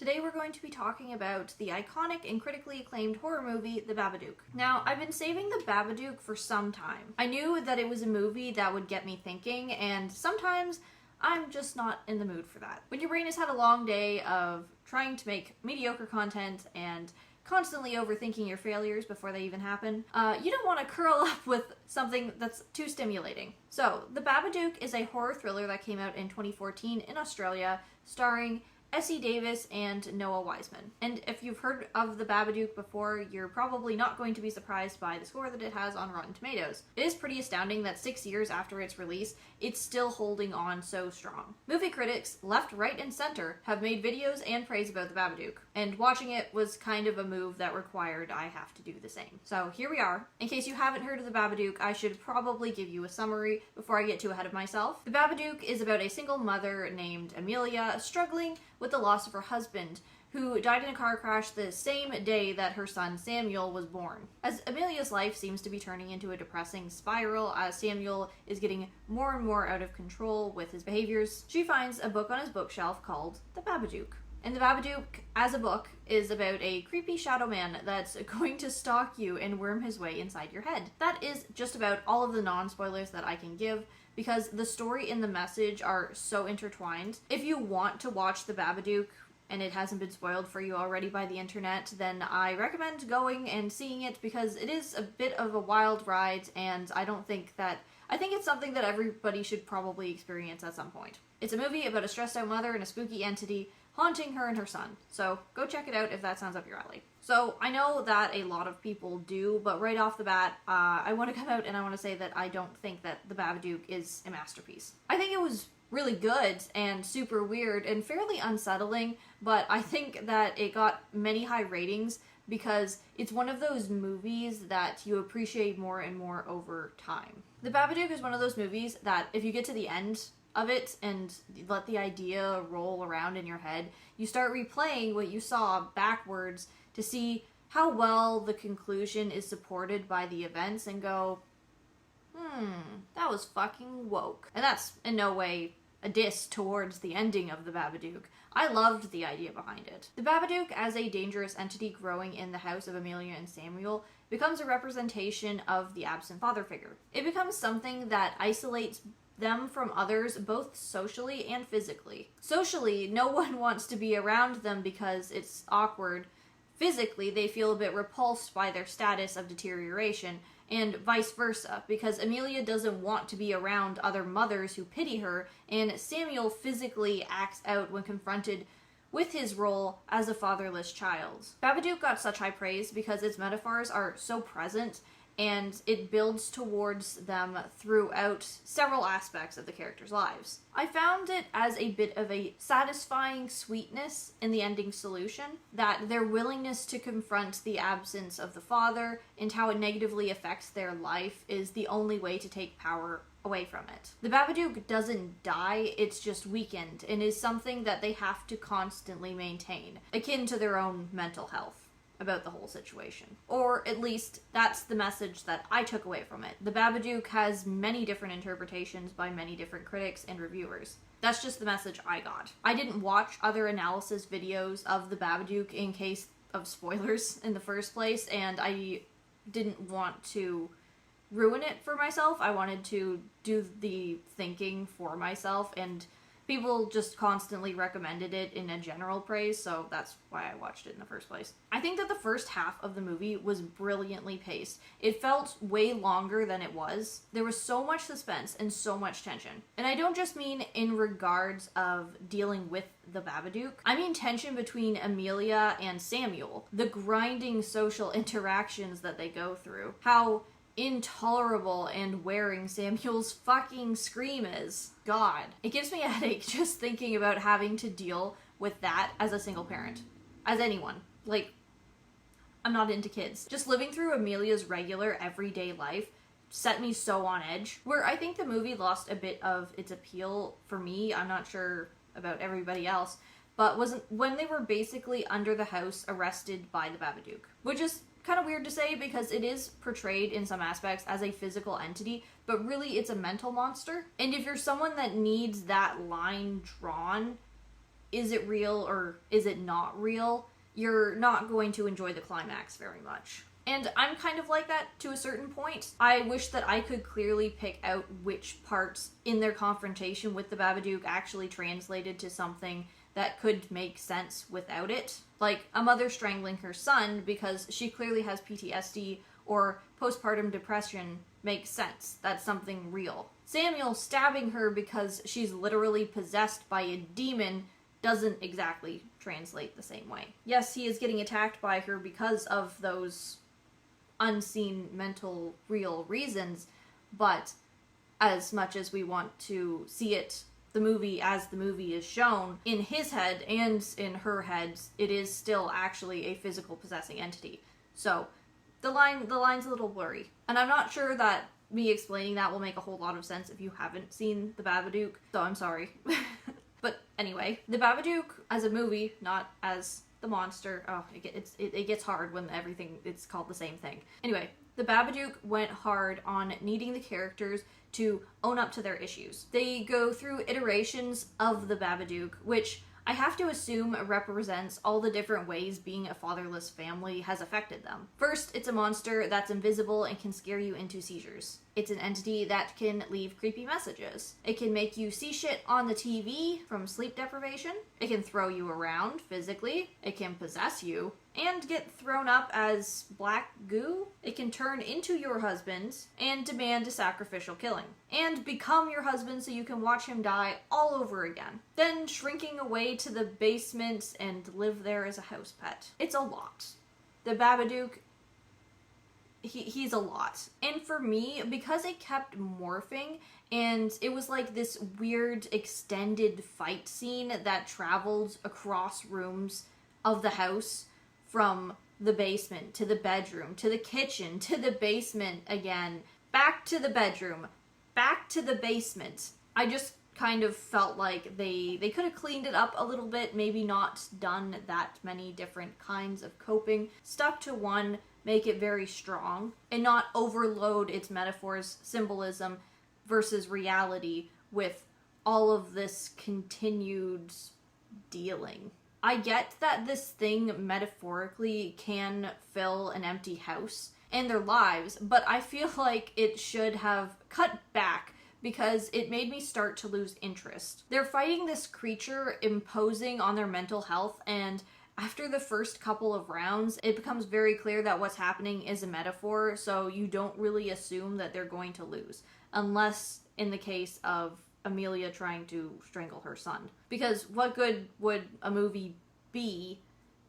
today we're going to be talking about the iconic and critically acclaimed horror movie, The Babadook. Now, I've been saving The Babadook for some time. I knew that it was a movie that would get me thinking, and sometimes I'm just not in the mood for that. When your brain has had a long day of trying to make mediocre content and constantly overthinking your failures before they even happen, you don't want to curl up with something that's too stimulating. So, The Babadook is a horror thriller that came out in 2014 in Australia, starring Essie Davis and Noah Wiseman. And if you've heard of The Babadook before, you're probably not going to be surprised by the score that it has on Rotten Tomatoes. It is pretty astounding that 6 years after its release, it's still holding on so strong. Movie critics, left, right, and center, have made videos and praise about The Babadook, and watching it was kind of a move that required I have to do the same. So here we are. In case you haven't heard of The Babadook, I should probably give you a summary before I get too ahead of myself. The Babadook is about a single mother named Amelia struggling with the loss of her husband, who died in a car crash the same day that her son Samuel was born. As Amelia's life seems to be turning into a depressing spiral as Samuel is getting more and more out of control with his behaviors, she finds a book on his bookshelf called The Babadook. And The Babadook, as a book, is about a creepy shadow man that's going to stalk you and worm his way inside your head. That is just about all of the non-spoilers that I can give, because the story and the message are so intertwined. If you want to watch The Babadook, and it hasn't been spoiled for you already by the internet, then I recommend going and seeing it, because it is a bit of a wild ride, and I think it's something that everybody should probably experience at some point. It's a movie about a stressed out mother and a spooky entity haunting her and her son. So go check it out if that sounds up your alley. So I know that a lot of people do, but right off the bat, I want to come out and I want to say that I don't think that The Babadook is a masterpiece. I think it was really good and super weird and fairly unsettling, but I think that it got many high ratings because it's one of those movies that you appreciate more and more over time. The Babadook is one of those movies that if you get to the end of it and let the idea roll around in your head, you start replaying what you saw backwards to see how well the conclusion is supported by the events and go, that was fucking woke. And that's in no way a diss towards the ending of The Babadook. I loved the idea behind it. The Babadook, as a dangerous entity growing in the house of Amelia and Samuel, becomes a representation of the absent father figure. It becomes something that isolates them from others, both socially and physically. Socially, no one wants to be around them because it's awkward. Physically, they feel a bit repulsed by their status of deterioration, and vice versa, because Amelia doesn't want to be around other mothers who pity her, and Samuel physically acts out when confronted with his role as a fatherless child. Babadook got such high praise because its metaphors are so present, and it builds towards them throughout several aspects of the characters' lives. I found it as a bit of a satisfying sweetness in the ending solution, that their willingness to confront the absence of the father and how it negatively affects their life is the only way to take power away from it. The Babadook doesn't die, it's just weakened, and is something that they have to constantly maintain, akin to their own mental health about the whole situation. Or at least that's the message that I took away from it. The Babadook has many different interpretations by many different critics and reviewers. That's just the message I got. I didn't watch other analysis videos of The Babadook in case of spoilers in the first place, and I didn't want to ruin it for myself. I wanted to do the thinking for myself, and people just constantly recommended it in a general praise, so that's why I watched it in the first place. I think that the first half of the movie was brilliantly paced. It felt way longer than it was. There was so much suspense and so much tension. And I don't just mean in regards of dealing with the Babadook. I mean tension between Amelia and Samuel. The grinding social interactions that they go through. How intolerable and wearing Samuel's fucking scream is. God. It gives me a headache just thinking about having to deal with that as a single parent. As anyone. Like, I'm not into kids. Just living through Amelia's regular everyday life set me so on edge. Where I think the movie lost a bit of its appeal for me, I'm not sure about everybody else, but wasn't when they were basically under the house arrested by the Babadook. Which is kind of weird to say because it is portrayed in some aspects as a physical entity, but really it's a mental monster. And if you're someone that needs that line drawn, is it real or is it not real, you're not going to enjoy the climax very much. And I'm kind of like that to a certain point. I wish that I could clearly pick out which parts in their confrontation with the Babadook actually translated to something that could make sense without it. Like a mother strangling her son because she clearly has PTSD or postpartum depression makes sense. That's something real. Samuel stabbing her because she's literally possessed by a demon doesn't exactly translate the same way. Yes, he is getting attacked by her because of those unseen mental real reasons, but as much as we want to see it, the movie as the movie is shown, in his head and in her head, it is still actually a physical possessing entity. So the line's a little blurry. And I'm not sure that me explaining that will make a whole lot of sense if you haven't seen The Babadook, so I'm sorry. But anyway, The Babadook as a movie, not as the monster. Oh, it gets hard when it's called the same thing. Anyway, The Babadook went hard on needing the characters to own up to their issues. They go through iterations of the Babadook, which I have to assume represents all the different ways being a fatherless family has affected them. First, it's a monster that's invisible and can scare you into seizures. It's an entity that can leave creepy messages. It can make you see shit on the TV from sleep deprivation. It can throw you around physically. It can possess you and get thrown up as black goo. It can turn into your husband and demand a sacrificial killing. And become your husband so you can watch him die all over again. Then shrinking away to the basement and live there as a house pet. It's a lot. The Babadook, he's a lot. And for me, because it kept morphing and it was like this weird extended fight scene that traveled across rooms of the house, from the basement to the bedroom to the kitchen to the basement again, back to the bedroom, back to the basement. I just kind of felt like they could have cleaned it up a little bit, maybe not done that many different kinds of coping, stuck to one, make it very strong, and not overload its metaphors, symbolism versus reality with all of this continued dealing. I get that this thing metaphorically can fill an empty house and their lives, but I feel like it should have cut back because it made me start to lose interest. They're fighting this creature imposing on their mental health, and after the first couple of rounds, it becomes very clear that what's happening is a metaphor, so you don't really assume that they're going to lose, unless in the case of Amelia trying to strangle her son. Because what good would a movie be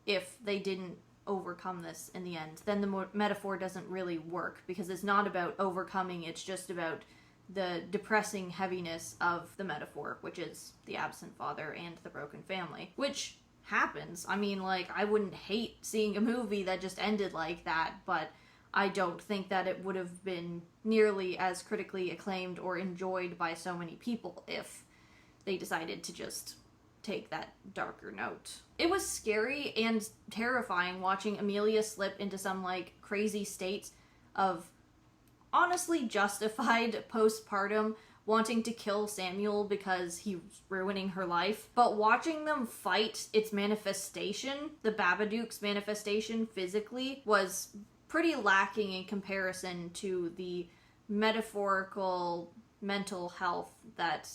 if they didn't overcome this in the end? Then the metaphor doesn't really work, because it's not about overcoming, it's just about the depressing heaviness of the metaphor, which is the absent father and the broken family. Which happens. I mean, like, I wouldn't hate seeing a movie that just ended like that, but I don't think that it would have been nearly as critically acclaimed or enjoyed by so many people if they decided to just take that darker note. It was scary and terrifying watching Amelia slip into some, like, crazy state of honestly justified postpartum wanting to kill Samuel because he was ruining her life. But watching them fight its manifestation, the Babadook's manifestation physically, was pretty lacking in comparison to the metaphorical mental health that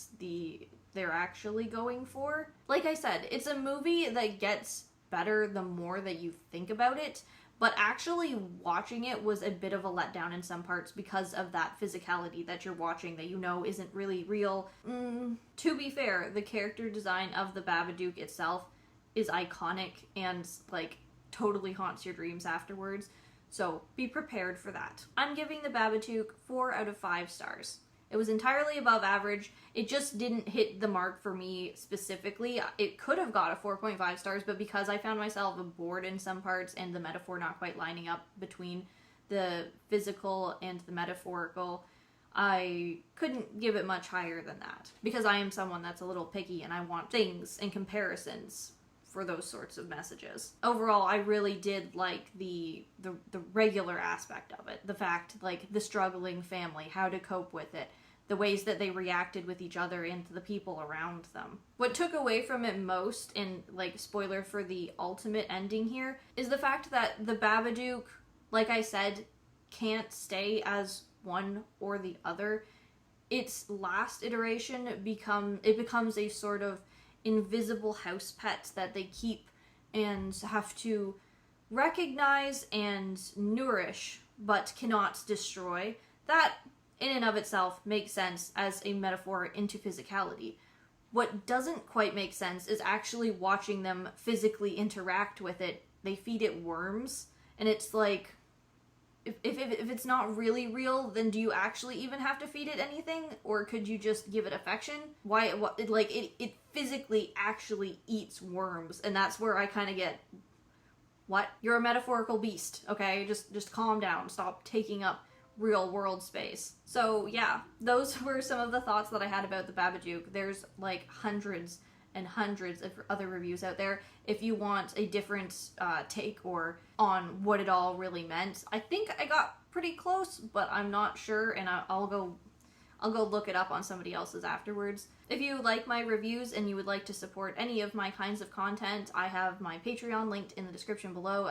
they're actually going for. Like I said, it's a movie that gets better the more that you think about it, but actually watching it was a bit of a letdown in some parts because of that physicality that you're watching that you know isn't really real. To be fair, the character design of the Babadook itself is iconic and, like, totally haunts your dreams afterwards. So be prepared for that. I'm giving the Babadook 4 out of 5 stars. It was entirely above average. It just didn't hit the mark for me specifically. It could have got a 4.5 stars, but because I found myself bored in some parts and the metaphor not quite lining up between the physical and the metaphorical, I couldn't give it much higher than that. Because I am someone that's a little picky and I want things and comparisons for those sorts of messages. Overall, I really did like the regular aspect of it. The fact, like, the struggling family, how to cope with it, the ways that they reacted with each other and the people around them. What took away from it most, and like spoiler for the ultimate ending here, is the fact that the Babadook, like I said, can't stay as one or the other. Its last iteration becomes a sort of invisible house pet that they keep and have to recognize and nourish but cannot destroy. That in and of itself makes sense as a metaphor into physicality. What doesn't quite make sense is actually watching them physically interact with it. They feed it worms, and it's like, if it's not really real, then do you actually even have to feed it anything? Or could you just give it affection? It physically actually eats worms, and that's where I kind of get, what? You're a metaphorical beast, okay? Just calm down. Stop taking up real world space. So yeah, those were some of the thoughts that I had about the Babadook. There's like hundreds and hundreds of other reviews out there. If you want a different take or on what it all really meant, I think I got pretty close, but I'm not sure, and I'll go look it up on somebody else's afterwards. If you like my reviews and you would like to support any of my kinds of content, I have my Patreon linked in the description below,